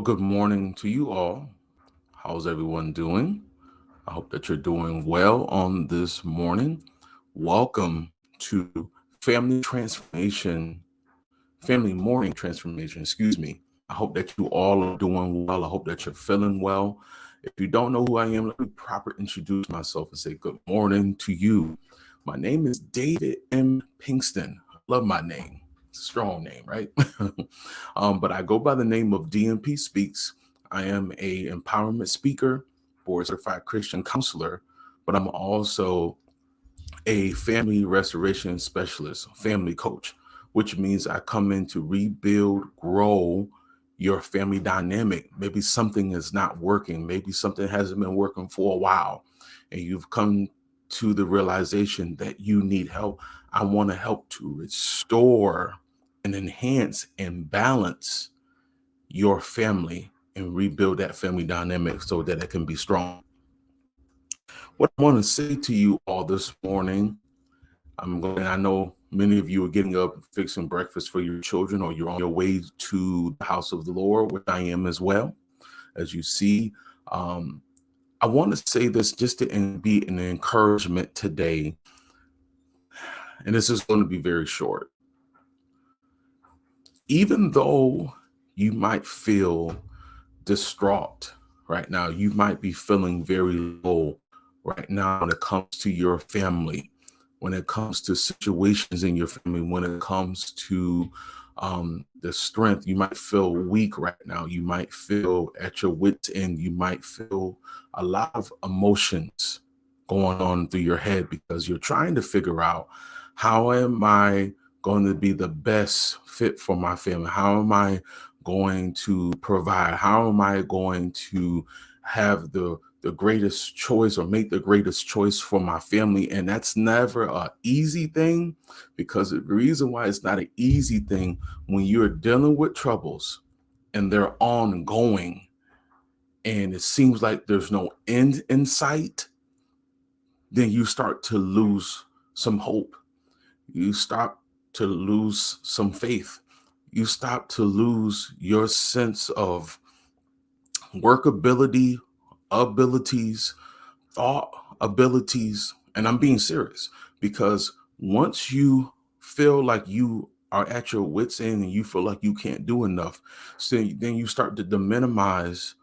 good morning to you all. How's everyone doing? I hope that you're doing well on this morning. Welcome to Family Morning Transformation, excuse me. I hope that you all are doing well. I hope that you're feeling well. If you don't know who I am, let me properly introduce myself and say good morning to you. My name is David M. Pinkston. I love my name. It's a strong name, right? But I go by the name of DMP Speaks. I am a empowerment speaker, board certified Christian counselor, but I'm also a family restoration specialist, family coach, which means I come in to rebuild, grow your family dynamic. Maybe something is not working, maybe something hasn't been working for a while, and you've come to the realization that you need help. I want to help to restore and enhance and balance your family and rebuild that family dynamic so that it can be strong. What I want to say to you all this morning, I know many of you are getting up, fixing breakfast for your children, or you're on your way to the house of the Lord, which I am as well. As you see, um, I want to say this just to be an encouragement today, and this is going to be very short. Even though you might feel distraught right now, you might be feeling very low right now when it comes to your family, when it comes to situations in your family, when it comes to the strength. You might feel weak right now. You might feel at your wits' end. You might feel a lot of emotions going on through your head because you're trying to figure out, how am I going to be the best fit for my family? How am I going to provide? How am I going to have the greatest choice or make the greatest choice for my family? And that's never an easy thing, because the reason why it's not an easy thing, when you're dealing with troubles and they're ongoing and it seems like there's no end in sight, then you start to lose some hope. You start to lose some faith. You start to lose your sense of workability, abilities, thought abilities. And I'm being serious, because once you feel like you are at your wits' end and you feel like you can't do enough, so then you start to minimize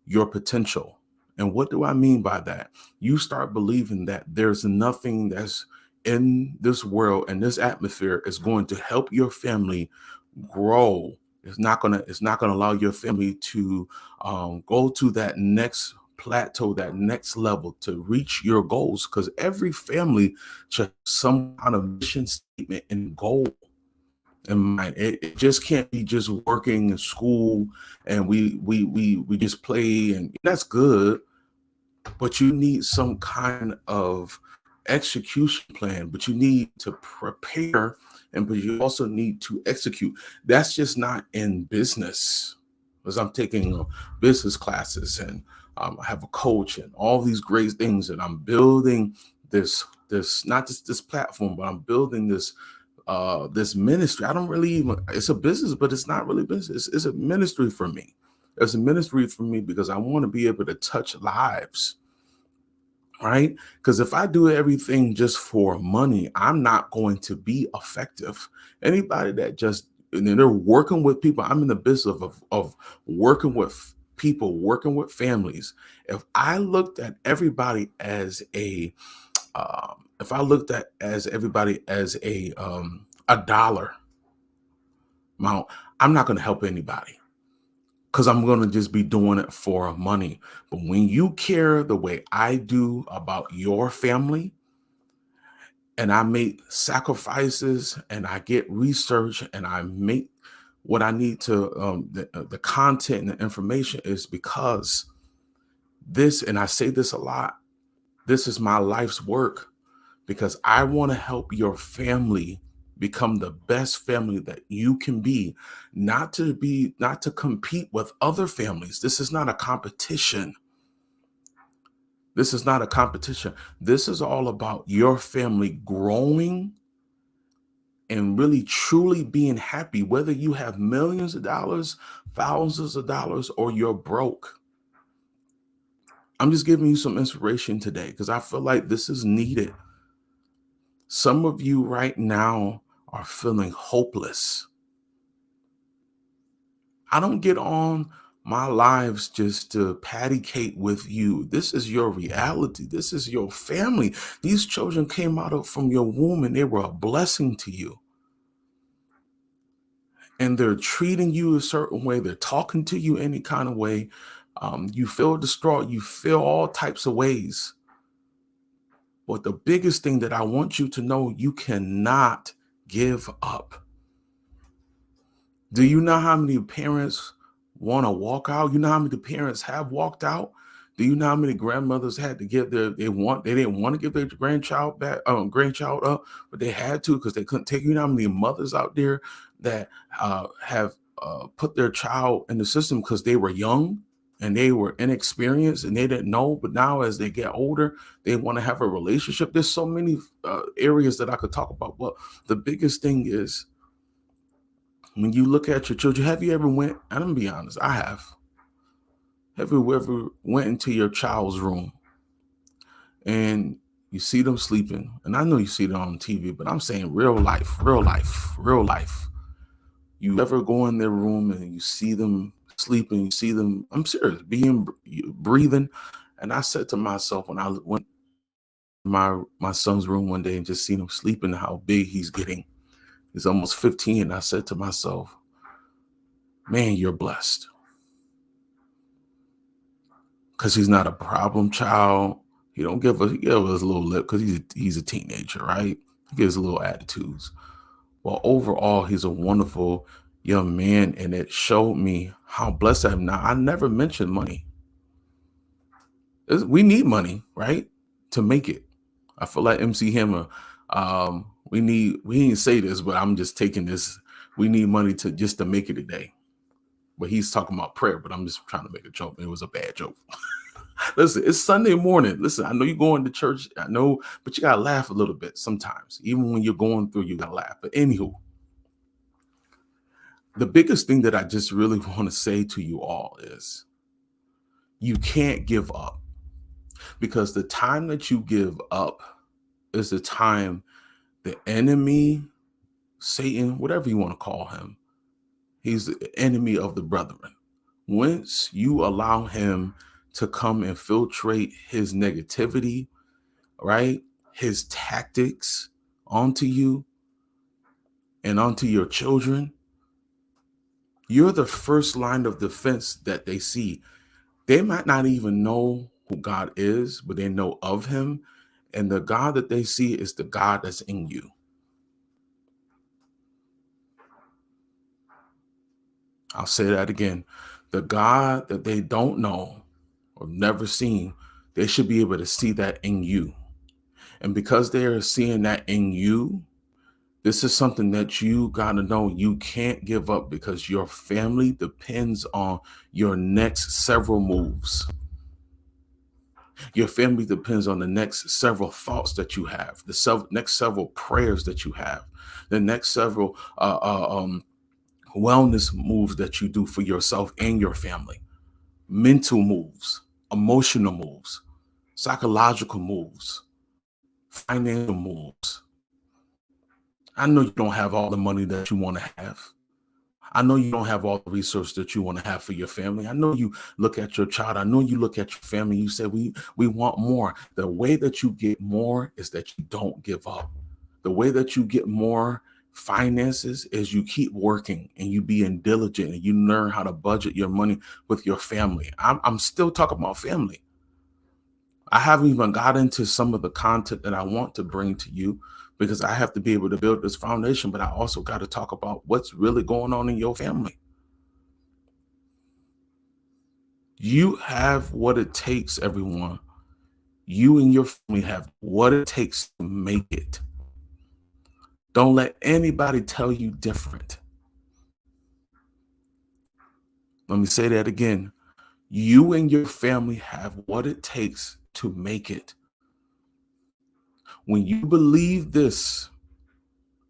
your potential. And what do I mean by that? You start believing that there's nothing that's in this world and this atmosphere is going to help your family grow. It's not gonna allow your family to go to that next plateau, that next level, to reach your goals. Because every family should have some kind of mission statement and goal in mind. It just can't be just working in school and we just play, and that's good, but you need some kind of execution plan. But you need to prepare, and but you also need to execute. That's just not in business, because I'm taking business classes, and I have a coach and all these great things, and I'm building this not just this platform, but I'm building this ministry. I don't really even, it's a business, but it's not really business. It's a ministry for me. It's a ministry for me because I want to be able to touch lives, right? Because if I do everything just for money, I'm not going to be effective. Anybody that just, and then they're working with people, I'm in the business of working with people, working with families. If I looked at everybody as if I looked at as everybody as a dollar amount, I'm not going to help anybody, because I'm going to just be doing it for money. But when you care the way I do about your family, and I make sacrifices and I get research and I make what I need to, the content and the information, is because this, and I say this a lot, this is my life's work, because I want to help your family become the best family that you can be, not to compete with other families. This is not a competition. This is not a competition. This is all about your family growing and really truly being happy, whether you have millions of dollars, thousands of dollars, or you're broke. I'm just giving you some inspiration today because I feel like this is needed. Some of you right now are feeling hopeless. I don't get on my lives just to patty cake with you. This is your reality. This is your family. These children came from your womb and they were a blessing to you. And they're treating you a certain way. They're talking to you any kind of way. You feel distraught. You feel all types of ways. But the biggest thing that I want you to know, you cannot give up. Do you know how many parents want to walk out? You know how many parents have walked out? Do you know how many grandmothers had to give they didn't want to give their grandchild up, but they had to because they couldn't take. You know how many mothers out there that have put their child in the system because they were young and they were inexperienced and they didn't know, but now as they get older, they want to have a relationship. There's so many areas that I could talk about, but the biggest thing is, when you look at your children, have you ever went, and I'm gonna be honest, I have. Have you ever went into your child's room and you see them sleeping? And I know you see it on TV, but I'm saying real life, real life, real life. You ever go in their room and you see them sleeping, you see them, I'm serious, breathing. And I said to myself when I went to my son's room one day and just seen him sleeping, how big he's getting. He's almost 15. I said to myself, man, you're blessed. Because he's not a problem child. He give us a little lip because he's a teenager, right? He gives little attitudes. Well, overall, he's a wonderful young man, and it showed me how blessed I am. Now, I never mentioned money. We need money, right, to make it. I feel like MC Hammer. We didn't say this, but I'm just taking this. We need money to make it today. But he's talking about prayer, but I'm just trying to make a joke. It was a bad joke. Listen, it's Sunday morning. Listen, I know you're going to church. I know, but you got to laugh a little bit sometimes. Even when you're going through, you got to laugh. But anywho, the biggest thing that I just really want to say to you all is you can't give up, because the time that you give up is the time the enemy, Satan, whatever you want to call him, he's the enemy of the brethren. Once you allow him to come infiltrate his negativity, right, his tactics onto you and onto your children, you're the first line of defense that they see. They might not even know who God is, but they know of him. And the God that they see is the God that's in you. I'll say that again. The God that they don't know or never seen, they should be able to see that in you. And because they are seeing that in you, this is something that you got to know you can't give up, because your family depends on your next several moves. Your family depends on the next several thoughts that you have, the next several prayers that you have, the next several wellness moves that you do for yourself and your family, mental moves, emotional moves, psychological moves, financial moves. I know you don't have all the money that you want to have. I know you don't have all the resources that you want to have for your family. I know you look at your child. I know you look at your family. You say, we want more. The way that you get more is that you don't give up. The way that you get more finances is you keep working and you being diligent and you learn how to budget your money with your family. I'm still talking about family. I haven't even got into some of the content that I want to bring to you, because I have to be able to build this foundation, but I also got to talk about what's really going on in your family. You have what it takes, everyone. You and your family have what it takes to make it. Don't let anybody tell you different. Let me say that again. You and your family have what it takes to make it. When you believe this,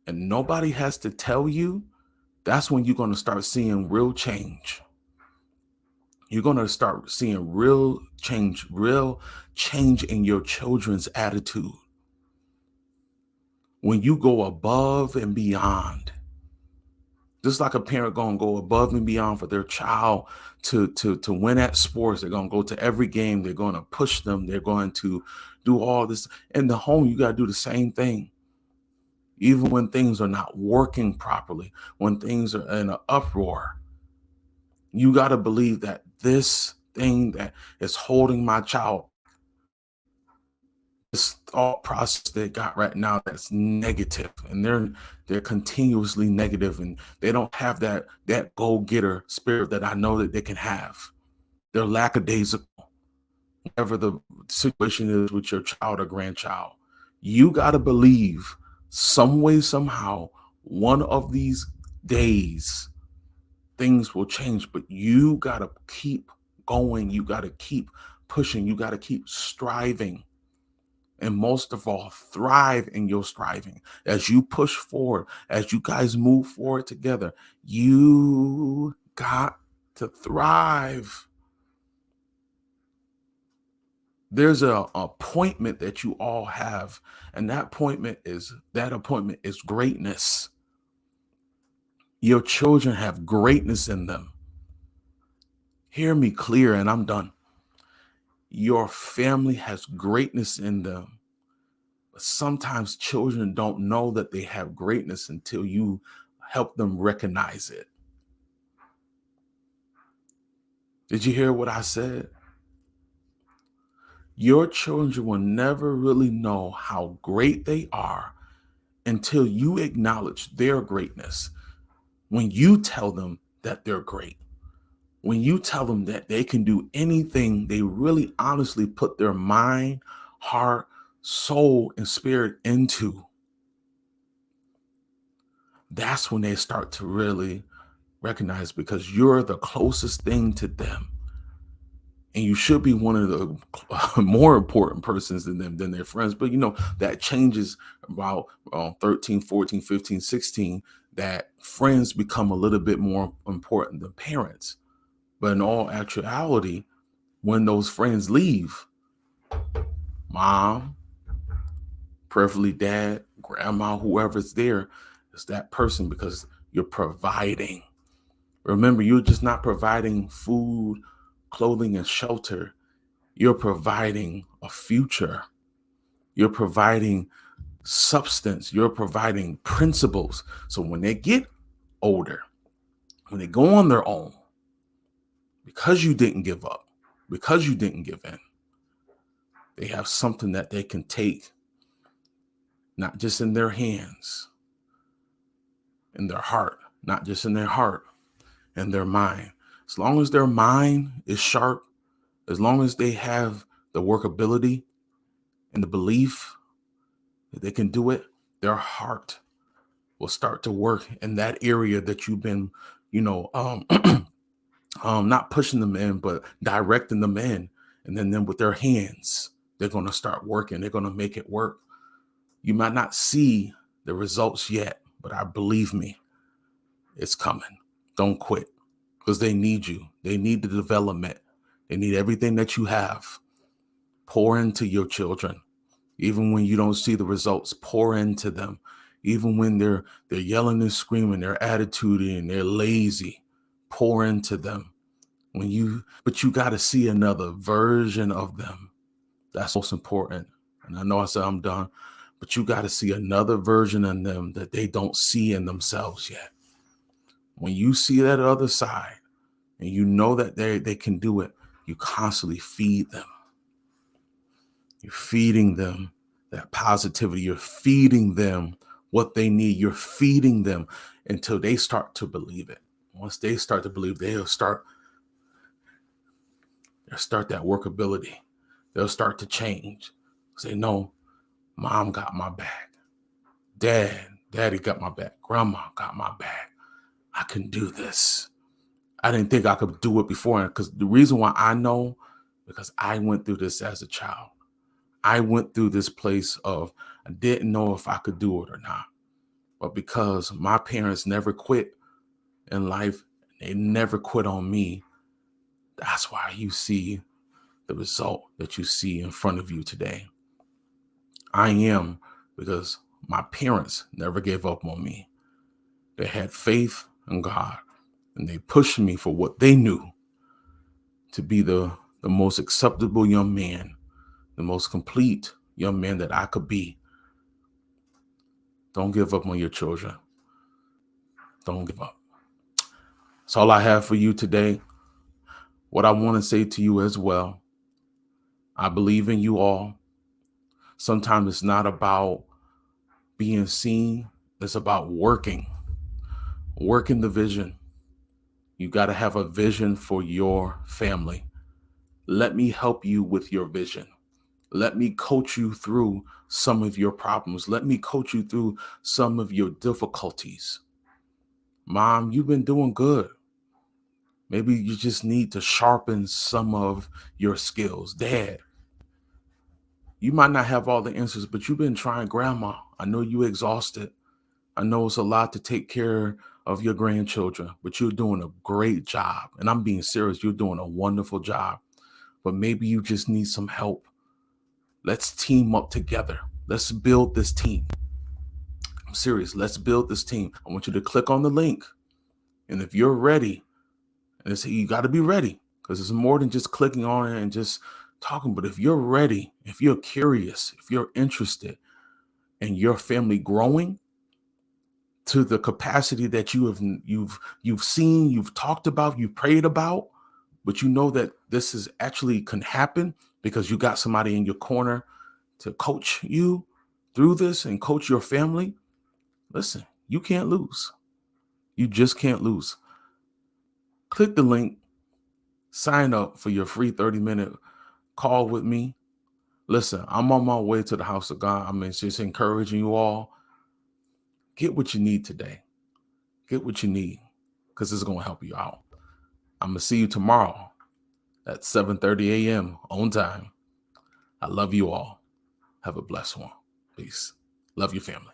and nobody has to tell you, that's when you're going to start seeing real change. You're going to start seeing real change in your children's attitude. When you go above and beyond, just like a parent going to go above and beyond for their child to win at sports. They're going to go to every game. They're going to push them. They're going to do all this. In the home, you got to do the same thing. Even when things are not working properly, when things are in an uproar, you got to believe that this thing that is holding my child, this thought process they got right now that's negative, and they're continuously negative, and they don't have that go-getter spirit that I know that they can have. They're lackadaisical. Whatever the situation is with your child or grandchild, you got to believe some way, somehow, one of these days, things will change. But you got to keep going. You got to keep pushing. You got to keep striving. And most of all, thrive in your striving. As you push forward, as you guys move forward together, you got to thrive. There's an appointment that you all have, and that appointment is greatness. Your children have greatness in them. Hear me clear, and I'm done. Your family has greatness in them. But sometimes children don't know that they have greatness until you help them recognize it. Did you hear what I said? Your children will never really know how great they are until you acknowledge their greatness. When you tell them that they're great, when you tell them that they can do anything they really honestly put their mind, heart, soul, and spirit into, that's when they start to really recognize, because you're the closest thing to them. And you should be one of the more important persons than them, than their friends. But that changes about 13, 14, 15, 16, that friends become a little bit more important than parents. But in all actuality, when those friends leave, mom, preferably dad, grandma, whoever's there, is that person, because you're providing. Remember, you're just not providing food, clothing, and shelter. You're providing a future. You're providing substance. You're providing principles. So when they get older, when they go on their own, because you didn't give up, because you didn't give in, they have something that they can take, not just in their hands, in their heart, not just in their heart, in their mind. As long as their mind is sharp, as long as they have the workability and the belief that they can do it, their heart will start to work in that area that you've been, not pushing them in, but directing them in. And then with their hands, they're going to start working. They're going to make it work. You might not see the results yet, but believe me, it's coming. Don't quit, because they need you. They need the development. They need everything that you have. Pour into your children. Even when you don't see the results, pour into them. Even when they're yelling and screaming, they're attitude and they're lazy, pour into them. But you got to see another version of them. That's most important. And I know I said I'm done, but you got to see another version in them that they don't see in themselves yet. When you see that other side, and you know that they can do it, you constantly feed them. You're feeding them that positivity. You're feeding them what they need. You're feeding them until they start to believe it. Once they start to believe, they'll start that workability. They'll start to change. Say, no, mom got my back. Daddy got my back. Grandma got my back. I can do this. I didn't think I could do it before. Because the reason why I know, because I went through this as a child. I went through this place of, I didn't know if I could do it or not. But because my parents never quit in life, they never quit on me, that's why you see the result that you see in front of you today. I am because my parents never gave up on me. They had faith in God and they pushed me for what they knew to be the most acceptable young man, the most complete young man that I could be. Don't give up on your children. Don't give up. That's all I have for you today. What I want to say to you as well, I believe in you all. Sometimes it's not about being seen, it's about working the vision. You got to have a vision for your family. Let me help you with your vision. Let me coach you through some of your problems. Let me coach you through some of your difficulties. Mom, you've been doing good. Maybe you just need to sharpen some of your skills. Dad, you might not have all the answers, but you've been trying. Grandma, I know you're exhausted. I know it's a lot to take care of your grandchildren, but you're doing a great job. And I'm being serious. You're doing a wonderful job. But maybe you just need some help. Let's team up together. Let's build this team. I'm serious. Let's build this team. I want you to click on the link. And if you're ready, and it's, you got to be ready because it's more than just clicking on it and just talking. But if you're ready, if you're curious, if you're interested in your family growing to the capacity that you've seen, you've talked about, you've prayed about, but you know that this is actually can happen because you got somebody in your corner to coach you through this and coach your family. Listen, you can't lose. You just can't lose. Click the link, sign up for your free 30-minute call with me. Listen, I'm on my way to the house of God. I'm just encouraging you all. Get what you need today. Get what you need because it's going to help you out. I'm going to see you tomorrow at 7:30 a.m. on time. I love you all. Have a blessed one. Peace. Love your family.